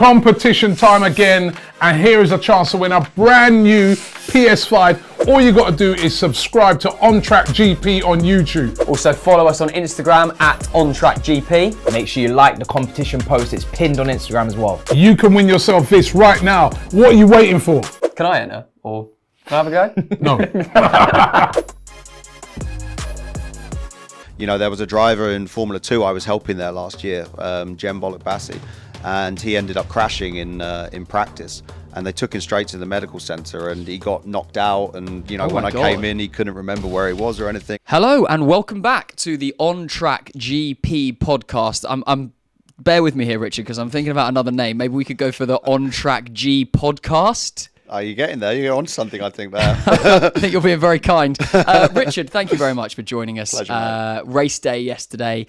competition time again, and here is a chance to win a brand new PS5. All you got to do is subscribe to On Track GP on YouTube. Also follow us on Instagram at OnTrackGP. Make sure you like the competition post, it's pinned on Instagram as well. You can win yourself this right now. What are you waiting for? Can I enter? Or can I have a go? No. You know, there was a driver in Formula 2 I was helping there last year, Jem Bollock-Bassi, and he ended up crashing in practice. And they took him straight to the medical centre and he got knocked out. And, you know, when I came in, he couldn't remember where he was or anything. Hello and welcome back to the On Track GP podcast. I'm bear with me here, Richard, because I'm thinking about another name. Maybe we could go for the On Track G podcast. Are you getting there? You're on something, I think, there. I think you're being very kind. Richard, thank you very much for joining us. Pleasure, race day yesterday.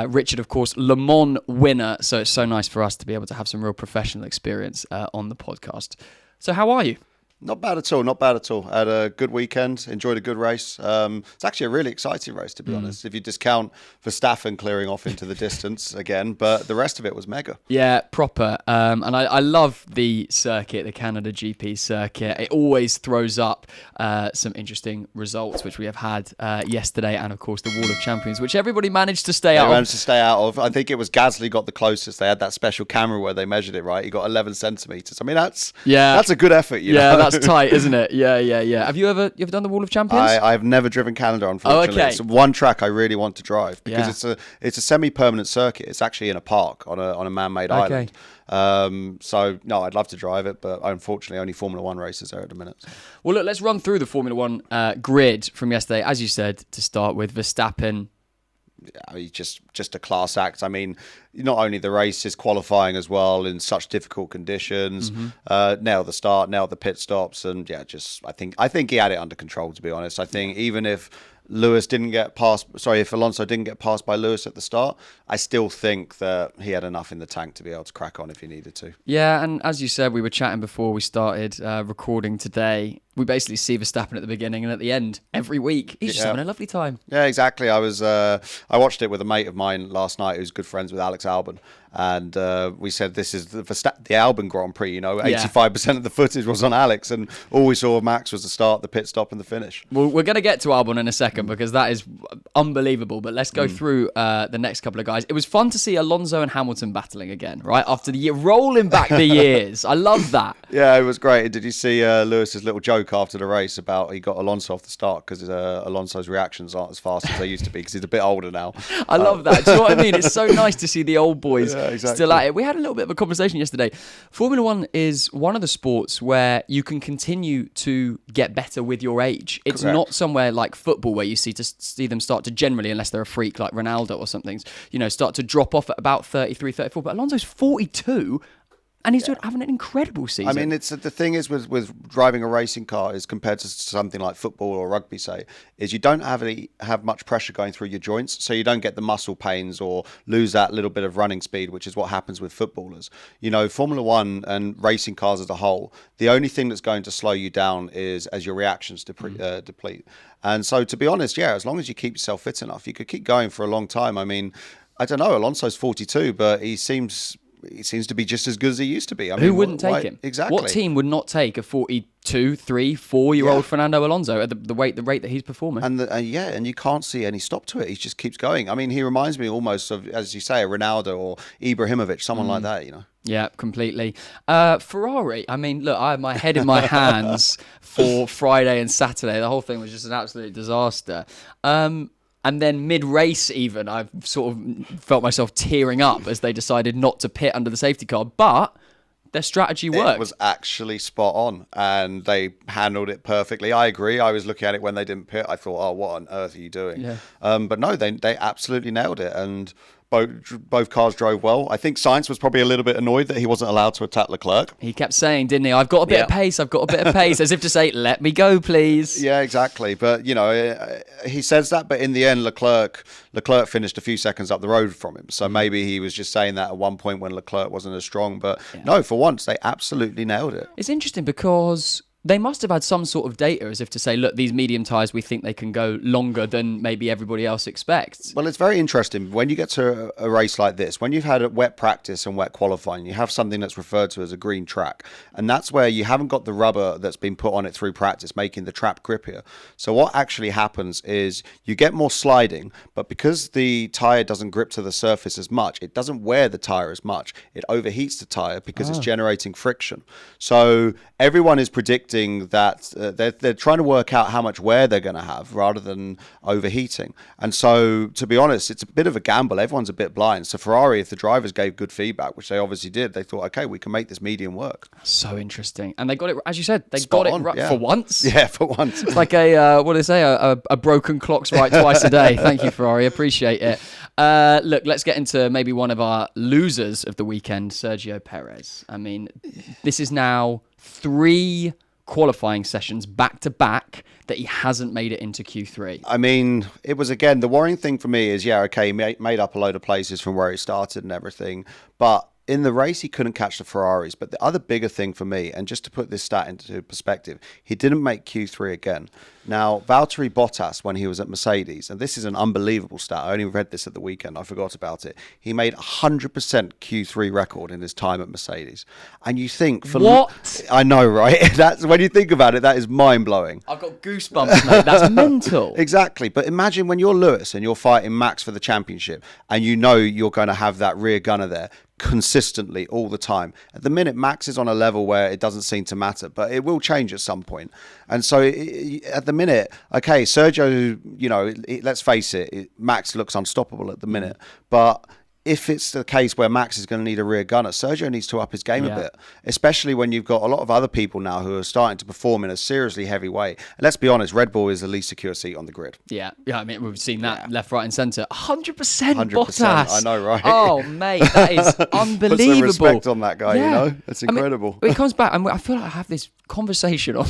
Richard, of course, Le Mans winner. So it's so nice for us to be able to have some real professional experience on the podcast. So how are you? Not bad at all, not bad at all. I had a good weekend, enjoyed a good race. It's actually a really exciting race, to be honest, if you discount Verstappen clearing off into the distance again, but the rest of it was mega. Yeah, proper. And I love the circuit, the Canada GP circuit. It always throws up some interesting results, which we have had yesterday, and of course the Wall of Champions, which everybody managed to stay out of. I think it was Gasly got the closest. They had that special camera where they measured it, right? He got 11 centimetres. I mean, that's a good effort, you know? That's tight, isn't it? Yeah. Have you ever done the Wall of Champions? I've never driven Canada, unfortunately. Oh, okay. It's one track I really want to drive because it's a semi-permanent circuit. It's actually in a park on a man-made island. So no, I'd love to drive it, but unfortunately only Formula 1 races there at the minute. So. Well, look, let's run through the Formula 1 grid from yesterday. As you said, to start with, Verstappen. Yeah, just a class act. I mean, not only the races, qualifying as well in such difficult conditions. Nailed the start, nailed the pit stops, and I think he had it under control. To be honest, I think even if if Alonso didn't get passed by Lewis at the start, I still think that he had enough in the tank to be able to crack on if he needed to. Yeah, and as you said, we were chatting before we started recording today. We basically see Verstappen at the beginning and at the end every week. He's just having a lovely time. Yeah, exactly. I watched it with a mate of mine last night who's good friends with Alex Albon. And we said this is the Albon Grand Prix, you know, 85% of the footage was on Alex, and all we saw of Max was the start, the pit stop, and the finish. Well, we're going to get to Albon in a second because that is unbelievable, but let's go through the next couple of guys. It was fun to see Alonso and Hamilton battling again, right? After the year, rolling back the years. I love that. Yeah, it was great. Did you see Lewis's little joke after the race about he got Alonso off the start because Alonso's reactions aren't as fast as they used to be because he's a bit older now. I love that. Do you know what I mean? It's so nice to see the old boys still at it. We had a little bit of a conversation yesterday. Formula 1 is one of the sports where you can continue to get better with your age. It's not somewhere like football where you see them start to generally, unless they're a freak like Ronaldo or something, start to drop off at about 33, 34. But Alonso's 42 and he's having an incredible season. I mean, the thing is with driving a racing car is compared to something like football or rugby, say, is you don't have much pressure going through your joints, so you don't get the muscle pains or lose that little bit of running speed, which is what happens with footballers. You know, Formula 1 and racing cars as a whole, the only thing that's going to slow you down is as your reactions deplete. And so, to be honest, as long as you keep yourself fit enough, you could keep going for a long time. I mean, I don't know, Alonso's 42, but he seems to be just as good as he used to be. I mean, who wouldn't take him? Exactly. What team would not take a 42, 3, 4-year-old Fernando Alonso at the rate that he's performing? And you can't see any stop to it. He just keeps going. I mean, he reminds me almost of, as you say, a Ronaldo or Ibrahimovic, someone like that, you know. Yeah, completely. Ferrari, I mean, look, I have my head in my hands for Friday and Saturday. The whole thing was just an absolute disaster. And then mid-race even, I've sort of felt myself tearing up as they decided not to pit under the safety car. But their strategy worked. It was actually spot on, and they handled it perfectly. I agree. I was looking at it when they didn't pit. I thought, oh, what on earth are you doing? Yeah. But no, they absolutely nailed it. And both cars drove well. I think Sainz was probably a little bit annoyed that he wasn't allowed to attack Leclerc. He kept saying, didn't he, I've got a bit of pace, as if to say, let me go, please. Yeah, exactly. But, he says that, but in the end, Leclerc finished a few seconds up the road from him. So maybe he was just saying that at one point when Leclerc wasn't as strong. But no, for once, they absolutely nailed it. It's interesting because they must have had some sort of data as if to say, look, these medium tyres, we think they can go longer than maybe everybody else expects. Well, it's very interesting. When you get to a race like this, when you've had a wet practice and wet qualifying, you have something that's referred to as a green track. And that's where you haven't got the rubber that's been put on it through practice, making the track grippier. So what actually happens is you get more sliding, but because the tyre doesn't grip to the surface as much, it doesn't wear the tyre as much. It overheats the tyre because it's generating friction. So everyone is predicting that they're trying to work out how much wear they're going to have rather than overheating. And so, to be honest, it's a bit of a gamble. Everyone's a bit blind. So Ferrari, if the drivers gave good feedback, which they obviously did, they thought, okay, we can make this medium work. So interesting. And they got it, as you said, they Spot got it on, right yeah. for once. Yeah, for once. It's like what do they say? A broken clock's right twice a day. Thank you, Ferrari. Appreciate it. Look, let's get into maybe one of our losers of the weekend, Sergio Perez. I mean, this is now 3 qualifying sessions back to back that he hasn't made it into Q3. I mean, it was, again, the worrying thing for me is, yeah, okay, he made up a load of places from where he started and everything, but in the race, he couldn't catch the Ferraris. But the other bigger thing for me, and just to put this stat into perspective, he didn't make Q3 again. Now, Valtteri Bottas, when he was at Mercedes, and this is an unbelievable stat. I only read this at the weekend. I forgot about it. He made 100% Q3 record in his time at Mercedes. And you think... What? I know, right? That's when you think about it, that is mind-blowing. I've got goosebumps, mate. That's mental. Exactly. But imagine when you're Lewis and you're fighting Max for the championship and you know you're going to have that rear gunner there consistently all the time. At the minute, Max is on a level where it doesn't seem to matter, but it will change at some point. And so at the minute, okay, Sergio, let's face it, Max looks unstoppable at the minute, but if it's the case where Max is going to need a rear gunner, Sergio needs to up his game a bit, especially when you've got a lot of other people now who are starting to perform in a seriously heavy way. And let's be honest, Red Bull is the least secure seat on the grid. Yeah, I mean, we've seen that left, right and centre. 100% 100%, Bottas. I know, right? Oh, mate, that is unbelievable. Put some respect on that guy, It's incredible. I mean, it comes back, and I feel like I have this conversation on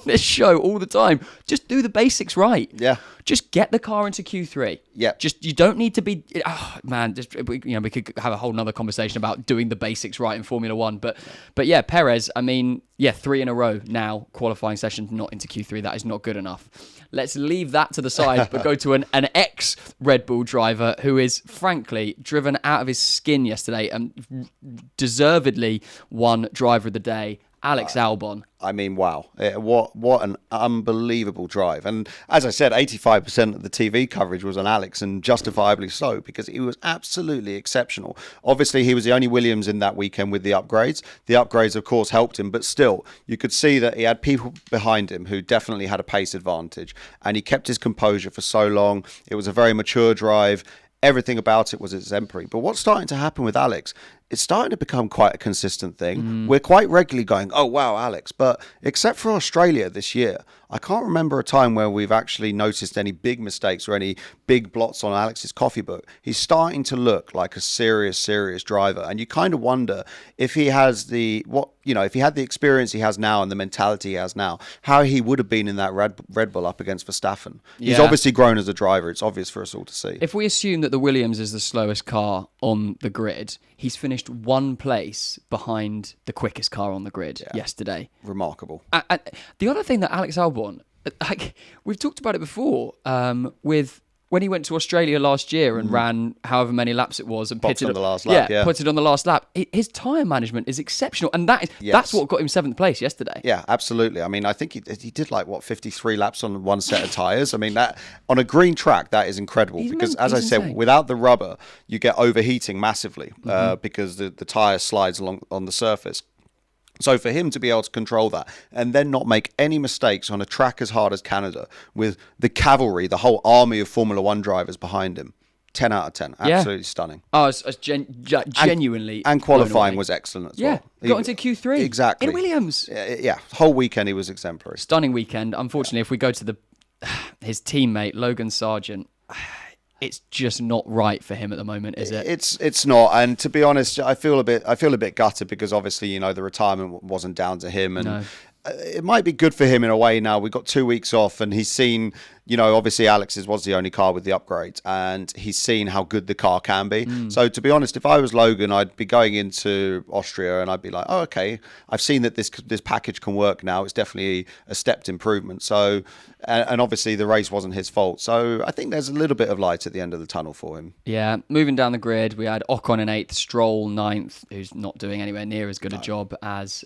this show all the time. Just do the basics right. Yeah. Just get the car into Q3. Yeah. Just, you don't need to be, we could have a whole nother conversation about doing the basics right in Formula One. But yeah, Perez, I mean, 3 in a row now, qualifying sessions not into Q3. That is not good enough. Let's leave that to the side, but go to an ex-Red Bull driver who is, frankly, driven out of his skin yesterday and deservedly won Driver of the Day. Alex Albon. I mean, wow. What an unbelievable drive. And as I said, 85% of the TV coverage was on Alex, and justifiably so, because he was absolutely exceptional. Obviously, he was the only Williams in that weekend with the upgrades. The upgrades, of course, helped him, but still, you could see that he had people behind him who definitely had a pace advantage, and he kept his composure for so long. It was a very mature drive. Everything about it was exemplary. But what's starting to happen with Alex, it's starting to become quite a consistent thing. We're quite regularly going, oh, wow, Alex. But except for Australia this year, I can't remember a time where we've actually noticed any big mistakes or any big blots on Alex's coffee book. He's starting to look like a serious driver. And you kind of wonder if he has if he had the experience he has now and the mentality he has now, how he would have been in that Red Bull up against Verstappen. He's obviously grown as a driver. It's obvious for us all to see. If we assume that the Williams is the slowest car on the grid, he's finished 1 place behind the quickest car on the grid yesterday. Remarkable. And the other thing that Alex Albon, we've talked about it before, with when he went to Australia last year and ran however many laps it was and Boxed on the last lap, put it on the last lap. His tyre management is exceptional, and that's what got him 7th place yesterday. Yeah, absolutely. I mean, I think he did 53 laps on one set of tyres. I mean, that on a green track, that is incredible because, as I said, insane. without the rubber, you get overheating massively because the tyre slides along on the surface. So for him to be able to control that and then not make any mistakes on a track as hard as Canada with the cavalry, the whole army of Formula One drivers behind him, 10 out of 10. Absolutely stunning. Oh, it's genuinely. And qualifying was excellent as well. Got into Q3. Exactly. In Williams. Yeah, whole weekend he was exemplary. Stunning weekend. Unfortunately, if we go to his teammate, Logan Sargent, it's just not right for him at the moment, is it? It's not, and to be honest, I feel a bit gutted because obviously the retirement wasn't down to him, and it might be good for him in a way. Now we've got 2 weeks off, and he's seen obviously Alex's was the only car with the upgrade, and he's seen how good the car can be. So to be honest, if I was Logan, I'd be going into Austria and I'd be like, oh, okay, I've seen that this package can work now. It's definitely a stepped improvement. So, and obviously the race wasn't his fault. So I think there's a little bit of light at the end of the tunnel for him. Yeah, moving down the grid, we had Ocon in 8th, Stroll 9th, who's not doing anywhere near as good a job as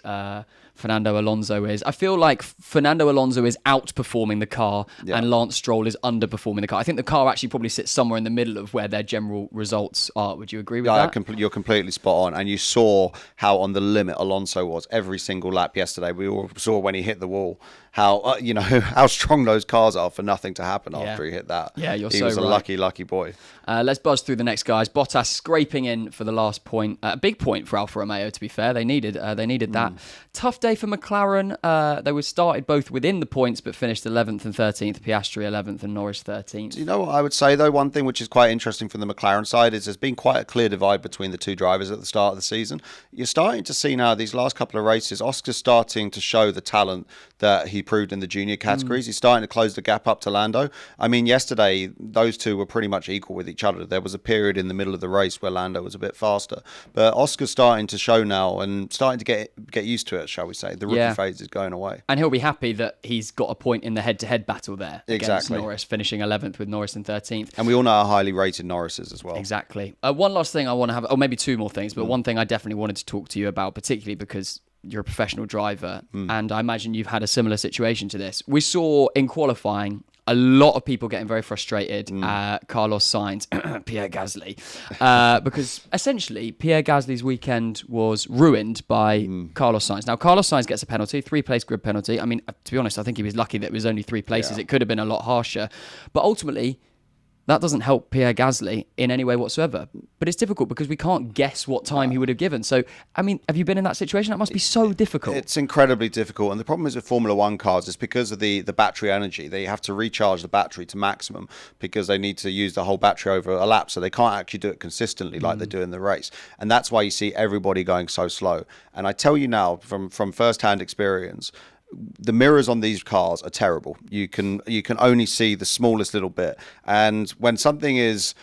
Fernando Alonso is. I feel like Fernando Alonso is outperforming the car and Lance Stroll is underperforming the car. I think the car actually probably sits somewhere in the middle of where their general results are. Would you agree with that? You're completely spot on. And you saw how on the limit Alonso was every single lap yesterday. We all saw when he hit the wall how how strong those cars are for nothing to happen after he hit that. Yeah, he was a lucky boy. Let's buzz through the next guys. Bottas scraping in for the last point. A big point for Alfa Romeo, to be fair. They needed that. Tough day for McLaren. They were started both within the points, but finished 11th and 13th. Piastri 11th and Norris 13th. You know what I would say, though? One thing which is quite interesting from the McLaren side is there's been quite a clear divide between the two drivers at the start of the season. You're starting to see now these last couple of races, Oscar's starting to show the talent that he proved in the junior categories. He's starting to close the gap up to Lando. I mean, yesterday, those two were pretty much equal with each other. There was a period in the middle of the race where Lando was a bit faster. But Oscar's starting to show now and starting to get used to it, shall we say. The rookie phase is going away. And he'll be happy that he's got a point in the head-to-head battle there against Exactly. Norris, finishing 11th with Norris in 13th. And we all know how highly rated Norris is as well. Exactly. One last thing I want to have, or maybe two more things, but one thing I definitely wanted to talk to you about, particularly because you're a professional driver, and I imagine you've had a similar situation to this. We saw in qualifying a lot of people getting very frustrated at Carlos Sainz, Pierre Gasly, because essentially Pierre Gasly's weekend was ruined by Carlos Sainz. Now, Carlos Sainz gets a penalty, 3-place grid penalty. I mean, to be honest, I think he was lucky that it was only 3 places. It could have been a lot harsher. But ultimately, that doesn't help Pierre Gasly in any way whatsoever. But it's difficult because we can't guess what time he would have given. So, I mean, have you been in that situation? That must be so difficult. It's incredibly difficult. And the problem is with Formula One cars is because of the battery energy. They have to recharge the battery to maximum because they need to use the whole battery over a lap. So they can't actually do it consistently like they do in the race. And that's why you see everybody going so slow. And I tell you now, from first-hand experience, the mirrors on these cars are terrible. You can only see the smallest little bit. And when something is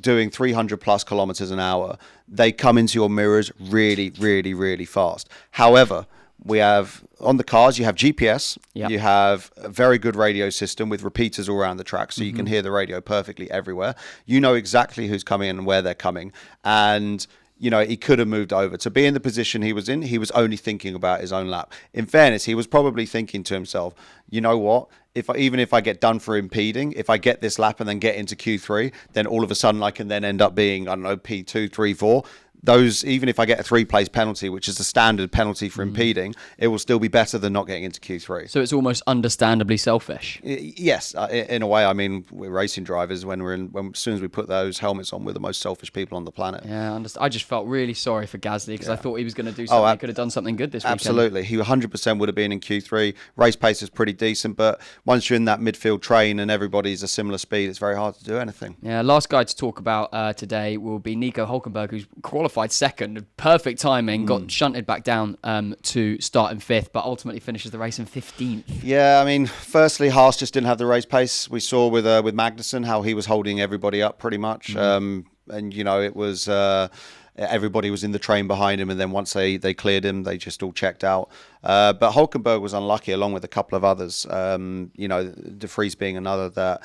doing 300 plus kilometers an hour, they come into your mirrors really, really, really fast. However, we have on the cars, you have GPS, you have a very good radio system with repeaters all around the track, so you can hear the radio perfectly everywhere. You know exactly who's coming in and where they're coming. And he could have moved over. To be in the position he was in, he was only thinking about his own lap. In fairness, he was probably thinking to himself, you know what? Even if I get done for impeding, if I get this lap and then get into Q3, then all of a sudden I can then end up being, I don't know, P2, 3, 4. Those, even if I get a 3-place penalty, which is the standard penalty for impeding, it will still be better than not getting into Q3. So it's almost understandably selfish. Yes, in a way. I mean, we're racing drivers. As soon as we put those helmets on, we're the most selfish people on the planet. Yeah, I just felt really sorry for Gasly because I thought he was going to do something. He could have done something good this weekend. Absolutely, he 100% would have been in Q3. Race pace is pretty decent, but once you're in that midfield train and everybo's a similar speed, it's very hard to do anything. Yeah, last guy to talk about today will be Nico Hulkenberg, who's qualified second, perfect timing, got shunted back down to start in 5th, but ultimately finishes the race in 15th. Yeah, I mean, firstly, Haas just didn't have the race pace. We saw with Magnussen how he was holding everybody up pretty much, and it was everybody was in the train behind him, and then once they cleared him, they just all checked out. But Hulkenberg was unlucky, along with a couple of others. De Vries being another that.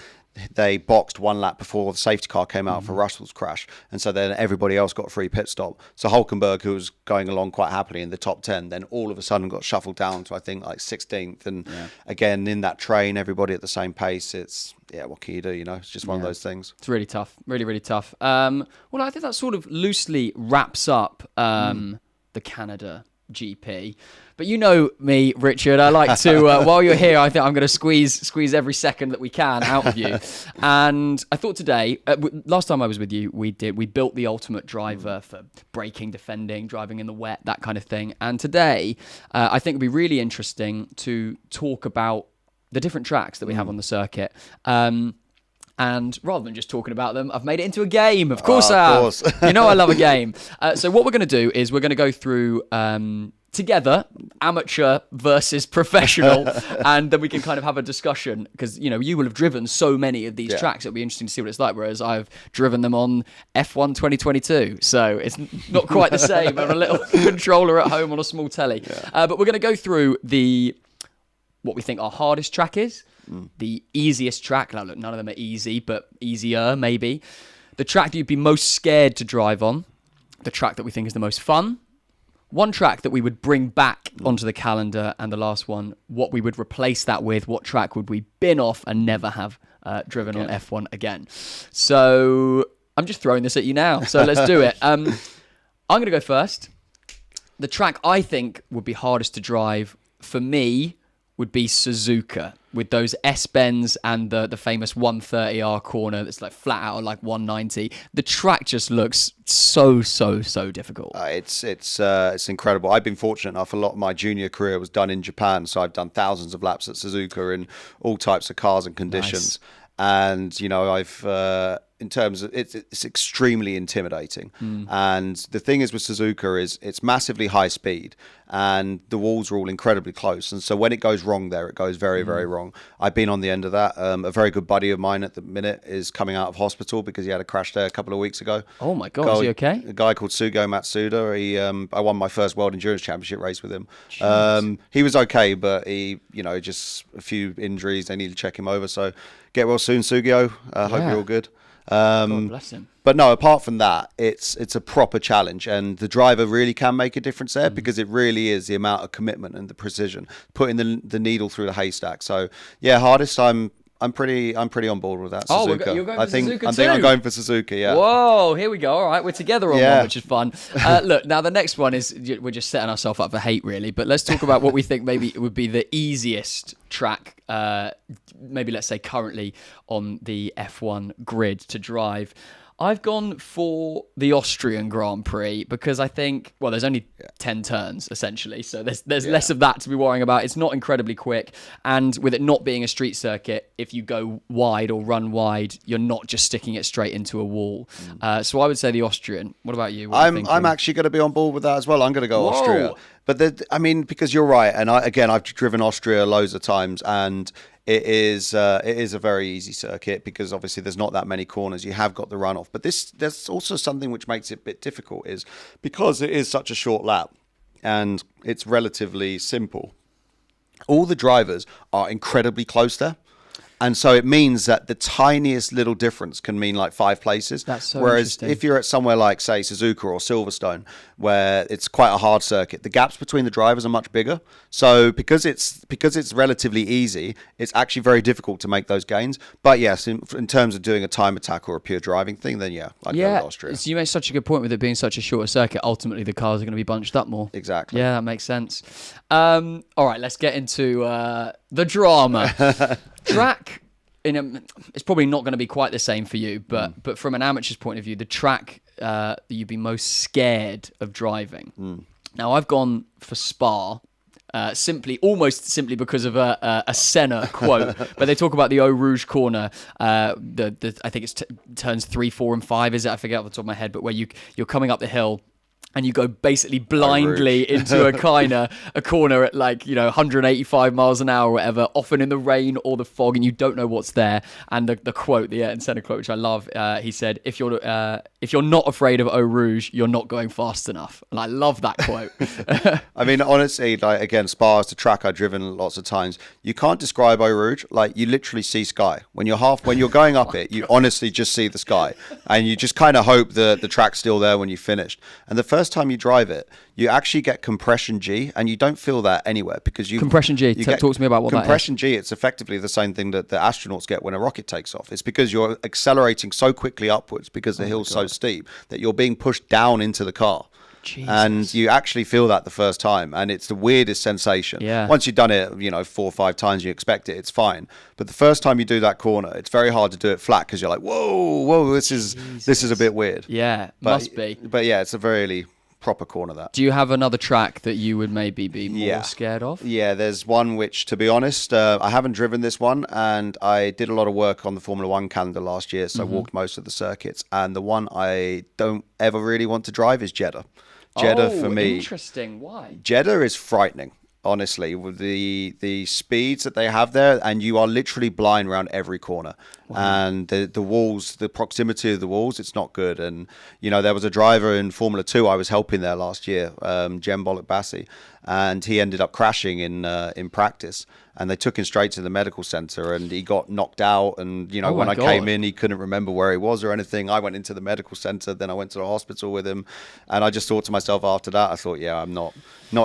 They boxed 1 lap before the safety car came out for Russell's crash. And so then everybody else got a free pit stop. So Hulkenberg, who was going along quite happily in the top 10, then all of a sudden got shuffled down to, I think, like 16th. And again, in that train, everybody at the same pace. It's, what can you do? It's just one of those things. It's really tough. Really, really tough. Well, I think that sort of loosely wraps up the Canada GP. But you know me, Richard, I like to, while you're here, I think I'm going to squeeze every second that we can out of you. And I thought today, last time I was with you, we built the ultimate driver for braking, defending, driving in the wet, that kind of thing. And today, I think it'd be really interesting to talk about the different tracks that we have on the circuit. And rather than just talking about them, I've made it into a game. Of course I have. You know I love a game. So what we're going to do is we're going to go through together, amateur versus professional, and then we can kind of have a discussion, because you will have driven so many of these tracks. It'll be interesting to see what it's like, whereas I've driven them on F1 2022, so it's not quite the same. I'm a little controller at home on a small telly. But we're going to go through what we think our hardest track is, the easiest track. Now look, none of them are easy, but easier maybe. The track that you'd be most scared to drive on, the track that we think is the most fun, one track that we would bring back onto the calendar, and the last one, what we would replace that with, what track would we bin off and never have driven on F1 again. So I'm just throwing this at you now, so let's do it. I'm going to go first. The track I think would be hardest to drive for me would be Suzuka, with those S-bends and the famous 130R corner that's like flat out like 190. The track just looks so difficult. It's incredible. I've been fortunate enough. A lot of my junior career was done in Japan, so I've done thousands of laps at Suzuka in all types of cars and conditions. Nice. And I've in terms of it's extremely intimidating. And the thing is with Suzuka is it's massively high speed, and the walls are all incredibly close, and so when it goes wrong there, it goes very wrong. I've been on the end of that. A very good buddy of mine at the minute is coming out of hospital because he had a crash there a couple of weeks ago. Oh my god, is he okay? A guy called Sugio Matsuda. I won my first World Endurance Championship race with him. He was okay, but he just a few injuries. They need to check him over, so get well soon, Sugio. Hope you're all good. God bless him. But no, apart from that, it's a proper challenge, and the driver really can make a difference there, because it really is the amount of commitment and the precision, putting the needle through the haystack. So yeah, hardest. I'm pretty on board with that. Suzuka. You're going for Suzuka too? I think I'm going for Suzuka. Yeah. Whoa, here we go. All right, we're together on one, which is fun. Look, now the next one is we're just setting ourselves up for hate, really. But let's talk about what we think maybe would be the easiest track. Maybe let's say currently on the F1 grid to drive. I've gone for the Austrian Grand Prix because I think, well, there's only 10 turns, essentially. So there's less of that to be worrying about. It's not incredibly quick. And with it not being a street circuit, if you go wide or run wide, you're not just sticking it straight into a wall. So I would say the Austrian. What about you? I'm actually going to be on board with that as well. I'm going to go Austria. But because you're right. And I've driven Austria loads of times, and it is a very easy circuit because obviously there's not that many corners. You have got the runoff, but there's also something which makes it a bit difficult, is because it is such a short lap and it's relatively simple. All the drivers are incredibly close there. And so it means that the tiniest little difference can mean like 5 places. That's so Whereas interesting. if you're at somewhere like, say, Suzuka or Silverstone, where it's quite a hard circuit, the gaps between the drivers are much bigger. So because it's relatively easy, it's actually very difficult to make those gains. But yes, in terms of doing a time attack or a pure driving thing, then I'd go with Austria. So you made such a good point with it being such a shorter circuit. Ultimately, the cars are going to be bunched up more. Exactly. Yeah, that makes sense. All right, let's get into the drama. Track, it's probably not going to be quite the same for you, but from an amateur's point of view, the track that you'd be most scared of driving. Now, I've gone for Spa, almost simply because of a Senna quote, but they talk about the Eau Rouge corner. I think it's turns 3, 4, and 5. Is it? I forget off the top of my head, but where you're coming up the hill. And you go basically blindly into a corner at 185 miles an hour or whatever, often in the rain or the fog, and you don't know what's there. And the quote, the Senna quote, which I love, he said, if you're not afraid of Eau Rouge, you're not going fast enough. And I love that quote. I mean, honestly, again, Spa is the track I've driven lots of times. You can't describe Eau Rouge. You literally see sky. When you're going up it, you honestly just see the sky. And you just kind of hope the track's still there when you finished. And the first time you drive it, you actually get compression G, and you don't feel that anywhere because compression G. Talk to me about what that is. Compression G. It's effectively the same thing that the astronauts get when a rocket takes off. It's because you're accelerating so quickly upwards because the hill's so steep that you're being pushed down into the car. Jesus. And you actually feel that the first time, and it's the weirdest sensation. Yeah. Once you've done it, 4 or 5 times, you expect it, it's fine. But the first time you do that corner, it's very hard to do it flat because you're like, whoa, this is a bit weird. Yeah, must be. But yeah, it's a very proper corner, that. Do you have another track that you would maybe be more scared of? Yeah, there's one which, to be honest, I haven't driven this one, and I did a lot of work on the Formula 1 calendar last year, so I walked most of the circuits, and the one I don't ever really want to drive is Jeddah. Jeddah for me. Interesting. Why? Jeddah is frightening, honestly, with the speeds that they have there, and you are literally blind around every corner. And the walls, the proximity of the walls, it's not good. And there was a driver in Formula 2 I was helping there last year, Jem Bollock-Bassi, and he ended up crashing in practice. And they took him straight to the medical center, and he got knocked out. And when I came in, he couldn't remember where he was or anything. I went into the medical center, then I went to the hospital with him, and I just thought to myself after that, I thought, I'm not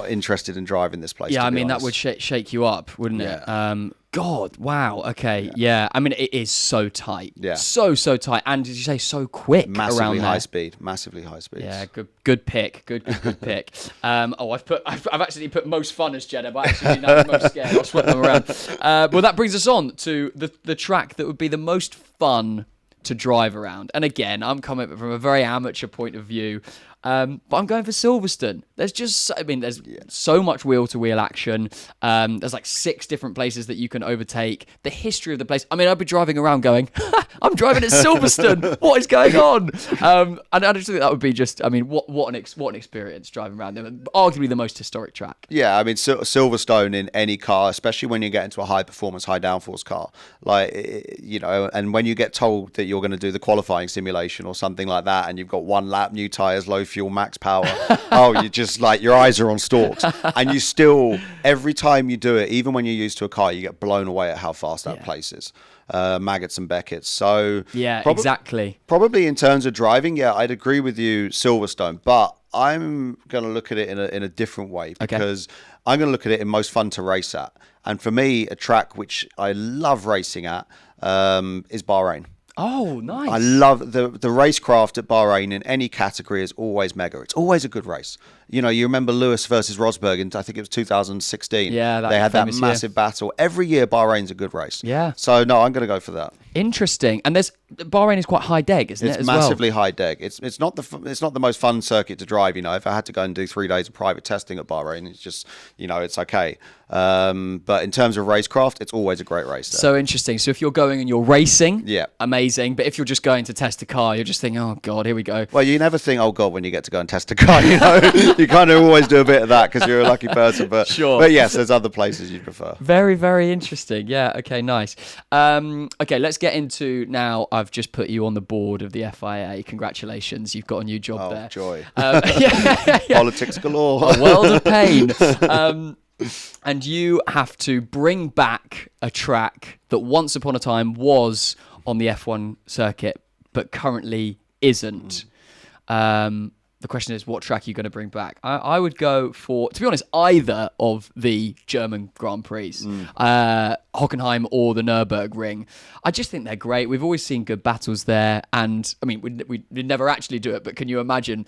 interested in driving this place. Yeah, I mean, that would shake you up, wouldn't it? God, wow. Okay, yeah. I mean, it is so tight. Yeah. So tight. And did you say so quick around there? Massively high speed. Yeah, good pick. Good pick. I've actually put most fun as Jeddah, but actually now I'm most scared. I'll swap them around. Well, that brings us on to the track that would be the most fun to drive around. And again, I'm coming from a very amateur point of view. But I'm going for Silverstone. There's so much wheel-to-wheel action. There's like 6 different places that you can overtake. The history of the place. I mean, I'd be driving around going, I'm driving at Silverstone. What is going on? And I just think that would be what an experience driving around there. Arguably the most historic track. Yeah, I mean, Silverstone in any car, especially when you get into a high-performance, high-downforce car, and when you get told that you're going to do the qualifying simulation or something like that, and you've got 1 lap, new tyres, low fuel, max power. You just your eyes are on stalks, and you still, every time you do it, even when you're used to a car, you get blown away at how fast that place is. Maggots and Beckett's. So exactly. Probably in terms of driving, I'd agree with you, Silverstone, but I'm going to look at it in a different way, because I'm going to look at it in most fun to race at. And for me, a track which I love racing at is Bahrain. Oh, nice. I love the racecraft at Bahrain in any category is always mega. It's always a good race. You remember Lewis versus Rosberg in, I think it was 2016. Yeah, they had that massive battle. Every year, Bahrain's a good race. Yeah. So, no, I'm going to go for that. Interesting. And Bahrain is quite high deg, isn't it? It's massively high deg. It's not the most fun circuit to drive. If I had to go and do 3 days of private testing at Bahrain, it's just it's okay. But in terms of racecraft, it's always a great race there. So interesting. So if you're going and you're racing, yeah, amazing. But if you're just going to test a car, you're just thinking, oh God, here we go. Well, you never think, oh God, when you get to go and test a car. You kind of always do a bit of that because you're a lucky person. But sure. But yes, there's other places you prefer. Very, very interesting. Yeah. Okay. Nice. Okay. Let's get into now. I've just put you on the board of the FIA. Congratulations. You've got a new job there. Oh, joy. Yeah. Politics galore. A world of pain. And you have to bring back a track that once upon a time was on the F1 circuit, but currently isn't. The question is, what track are you going to bring back? I would go for, to be honest, either of the German Grand Prix, Hockenheim or the Nürburgring. I just think they're great. We've always seen good battles there. And, I mean, we never actually do it, but can you imagine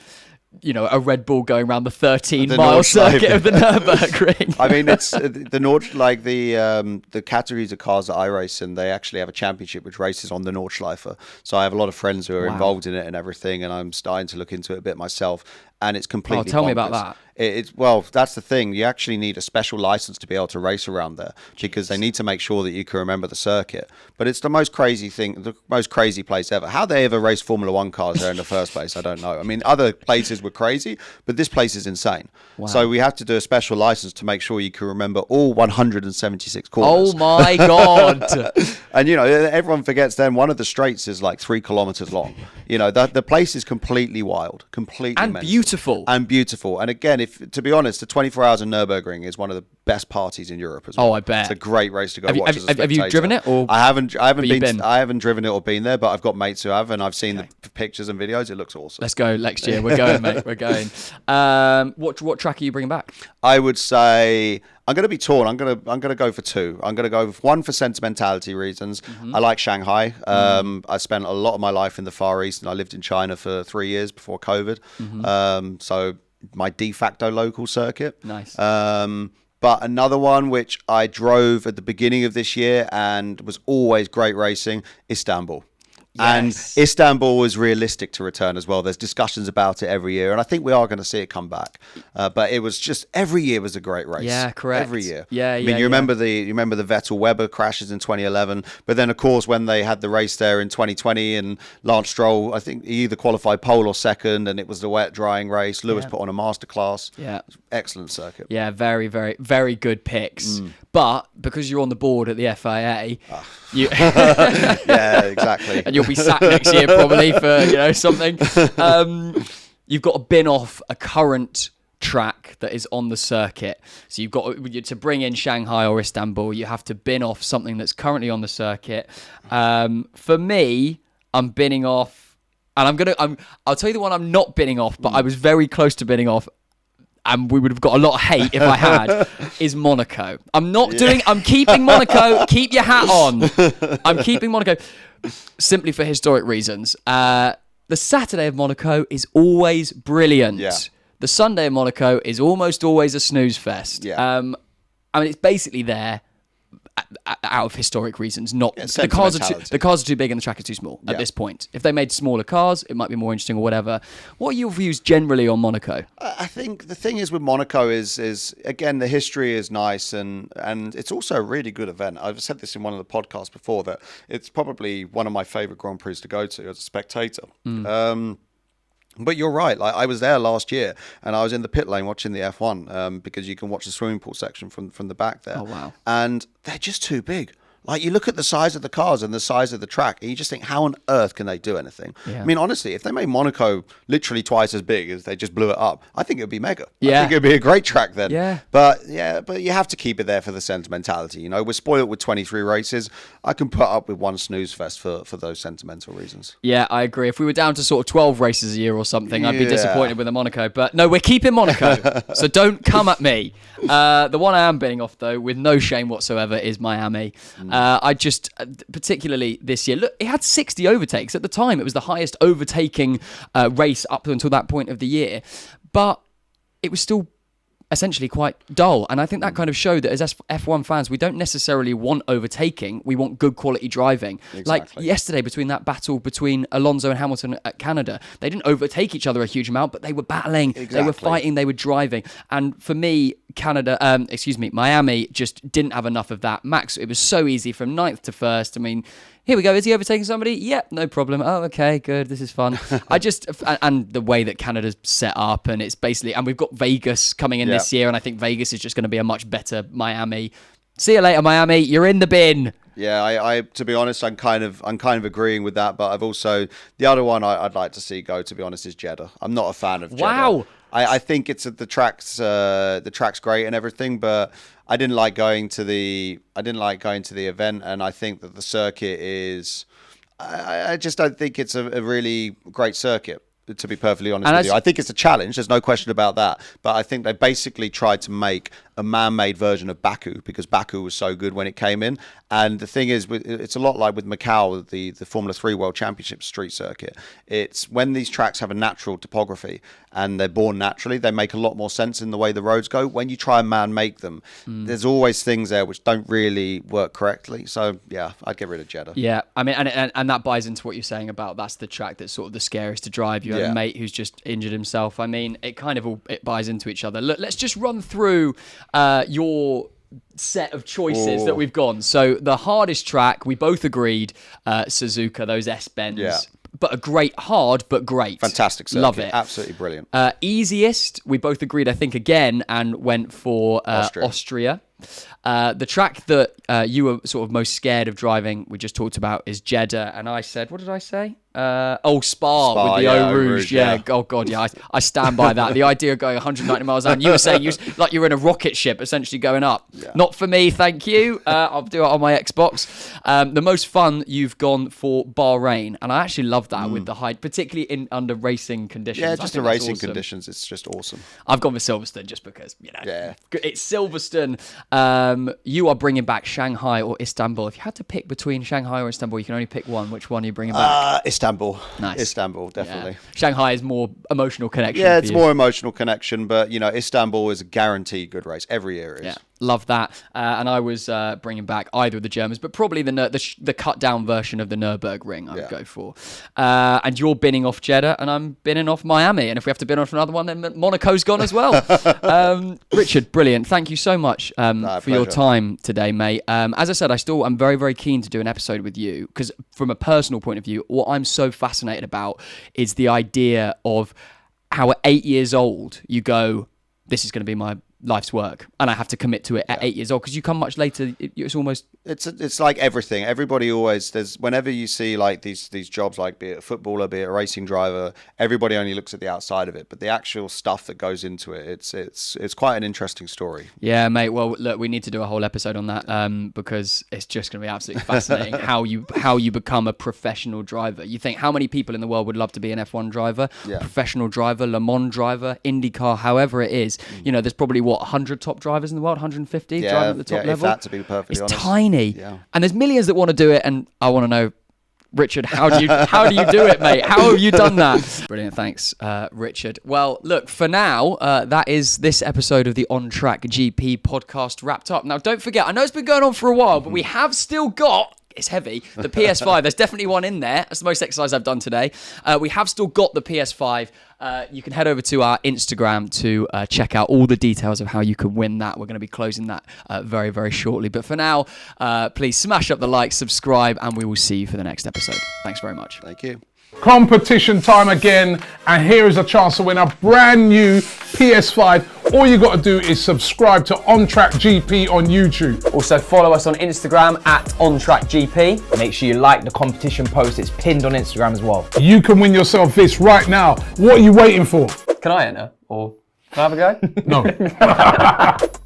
a Red Bull going around the 13-mile circuit of the Nürburgring? I mean, it's the categories of cars that I race in, they actually have a championship which races on the Nordschleife. So I have a lot of friends who are involved in it and everything, and I'm starting to look into it a bit myself. And it's completely tell bonkers. Me about that. Well, that's the thing. You actually need a special license to be able to race around there because they need to make sure that you can remember the circuit. But it's the most crazy thing, the most crazy place ever. How they ever race Formula One cars there in the first place, I don't know. I mean, other places were crazy, but this place is insane. Wow. So we have to do a special license to make sure you can remember all 176 corners. Oh my God. And, everyone forgets then one of the straights is like 3 kilometers long. The place is completely wild, completely and mental. Beautiful. And again, to be honest, the 24 Hours of Nürburgring is one of the best parties in Europe as well. Oh, I bet. It's a great race to go watch as a Have you driven it? Or I haven't driven it or been there, but I've got mates who have, and I've seen the pictures and videos. It looks awesome. Let's go next year. We're going, mate. We're going. What track are you bringing back? I would say I'm going to be torn. I'm going to go for 2. I'm going to go with 1 for sentimentality reasons. I like Shanghai. I spent a lot of my life in the Far East, and I lived in China for 3 years before COVID. So my de facto local circuit. Nice. But another one which I drove at the beginning of this year and was always great racing, Istanbul. And Yes. Istanbul was realistic to return as well. There's discussions about it every year, and I think we are going to see it come back. But it was just every year was a great race. Yeah, correct. Every year. Yeah, I mean, yeah, you remember the Vettel Weber crashes in 2011, but then of course when they had the race there in 2020 and Lance Stroll, I think he either qualified pole or second, and it was the wet drying race. Lewis put on a masterclass. Yeah. Excellent circuit. Yeah, very, very, very good picks. But because you're on the board at the FIA, you Yeah, exactly. and you'll be sat next year probably for something. You've got to bin off a current track that is on the circuit. So you've got to bring in Shanghai or Istanbul. You have to bin off something that's currently on the circuit. For me, I'm binning off, and I'll tell you the one I'm not binning off, but I was very close to binning off. And we would have got a lot of hate if I had, is Monaco. I'm keeping Monaco. Keep your hat on. I'm keeping Monaco simply for historic reasons. The Saturday of Monaco is always brilliant. Yeah. The Sunday of Monaco is almost always a snooze fest. Yeah. I mean, it's basically there out of historic reasons. Not the cars are too big and the track is too small at this point. If they made smaller cars, it might be more interesting or whatever. What are your views generally on Monaco? I think the thing is with Monaco is again, the history is nice and it's also a really good event. I've said this in one of the podcasts before that it's probably one of my favorite Grand Prix to go to as a spectator. But you're right. Like I was there last year, and I was in the pit lane watching the F1 because you can watch the swimming pool section from the back there. Oh wow! And they're just too big. Like you look at the size of the cars and the size of the track, and you just think, how on earth can they do anything? Yeah. I mean, honestly, if they made Monaco literally twice as big as they just blew it up, I think it would be mega. Yeah. I think it would be a great track then. Yeah. But you have to keep it there for the sentimentality. You know, we're spoiled with 23 races. I can put up with one snooze fest for those sentimental reasons. Yeah, I agree. If we were down to sort of 12 races a year or something, I'd be Yeah. disappointed with a Monaco. But no, we're keeping Monaco. So don't come at me. The one I am binning off, though, with no shame whatsoever, is Miami. I just, particularly this year, look, it had 60 overtakes. At the time, it was the highest overtaking race up until that point of the year. But it was still essentially quite dull. And I think that kind of showed that as F1 fans, we don't necessarily want overtaking. We want good quality driving. Exactly. Like yesterday, between that battle between Alonso and Hamilton at Canada, they didn't overtake each other a huge amount, but they were battling, they were fighting, they were driving. And for me, Miami just didn't have enough of that. Max, it was so easy from 9th to 1st. I mean, here we go. Is he overtaking somebody? Yep, no problem. Oh, okay, good. This is fun. And the way that Canada's set up, and it's basically, and we've got Vegas coming in this year, and I think Vegas is just going to be a much better Miami. See you later, Miami. You're in the bin. Yeah, I to be honest, I'm kind of agreeing with that, but I've also the other one I'd like to see go, to be honest, is Jeddah. I'm not a fan of Jeddah. Wow. I think it's the track's great and everything, but I didn't like going to the event, and I think that the circuit is. I just don't think it's a really great circuit. To be perfectly honest with you, I think it's a challenge. There's no question about that. But I think they basically tried to make a man-made version of Baku because Baku was so good when it came in. And the thing is, it's a lot like with Macau, the Formula 3 World Championship street circuit. It's when these tracks have a natural topography and they're born naturally, they make a lot more sense in the way the roads go. When you try and man-make them, there's always things there which don't really work correctly. So, yeah, I'd get rid of Jeddah. Yeah, I mean, and that buys into what you're saying about that's the track that's sort of the scariest to drive. You have a mate who's just injured himself. I mean, it kind of it buys into each other. Look, let's just run through your set of choices that we've gone. So the hardest track, we both agreed, Suzuka, those S-bends. Yeah. But a great, hard, but great. Fantastic circuit. Love it. Absolutely brilliant. Easiest, we both agreed, I think, again, and went for Austria. The track that you were sort of most scared of driving, we just talked about, is Jeddah. And I said, what did I say? Spa with the Eau Rouge. Yeah. Oh, God, yeah. I stand by that. The idea of going 190 miles an hour. You were saying like you were in a rocket ship, essentially going up. Yeah. Not for me, thank you. I'll do it on my Xbox. The most fun, you've gone for Bahrain. And I actually love that with the height, particularly under racing conditions. Yeah, just the racing conditions. It's just awesome. I've gone for Silverstone just because, it's Silverstone. You are bringing back Shanghai or Istanbul. If you had to pick between Shanghai or Istanbul, you can only pick one. Which one are you bringing back? Istanbul. Nice. Istanbul, definitely. Yeah. Shanghai is more emotional connection. Yeah, it's more emotional connection, but Istanbul is a guaranteed good race every year. It is. Yeah. Love that. And I was bringing back either of the Germans, but probably the cut down version of the Nürburgring I would go for. And you're binning off Jeddah, and I'm binning off Miami. And if we have to bin off another one, then Monaco's gone as well. Richard, brilliant. Thank you so much for your time today, mate. As I said, I'm very, very keen to do an episode with you because from a personal point of view, what I'm so fascinated about is the idea of how at 8 years old you go, this is going to be my life's work, and I have to commit to it at 8 years old, because you come much later. It's almost it's like everything. Everybody always whenever you see like these jobs, like be it a footballer, be it a racing driver, everybody only looks at the outside of it, but the actual stuff that goes into it, it's quite an interesting story. Yeah, mate. Well, look, we need to do a whole episode on that because it's just going to be absolutely fascinating how you become a professional driver. You think how many people in the world would love to be an F1 driver, professional driver, Le Mans driver, IndyCar, however it is. You know, there's probably 100 top drivers in the world, 150 driving at the top level. If that, to be perfectly honest. It's tiny. Yeah. And there's millions that want to do it, and I want to know, Richard, how do you do it, mate? How have you done that? Brilliant, thanks, Richard. Well, look, for now, that is this episode of the On Track GP podcast wrapped up. Now, don't forget, I know it's been going on for a while, but we have still got, it's heavy, the PS5. There's definitely one in there. That's the most exercise I've done today. We have still got the PS5. You can head over to our Instagram to check out all the details of how you can win that. We're going to be closing that very, very shortly. But for now, please smash up the like, subscribe, and we will see you for the next episode. Thanks very much. Thank you. Competition time again, and here is a chance to win a brand new PS5. All you got to do is subscribe to On Track GP on YouTube. Also follow us on Instagram at OnTrackGP. Make sure you like the competition post. It's pinned on Instagram as well. You can win yourself this right now. What are you waiting for? Can I enter? Or can I have a go? No.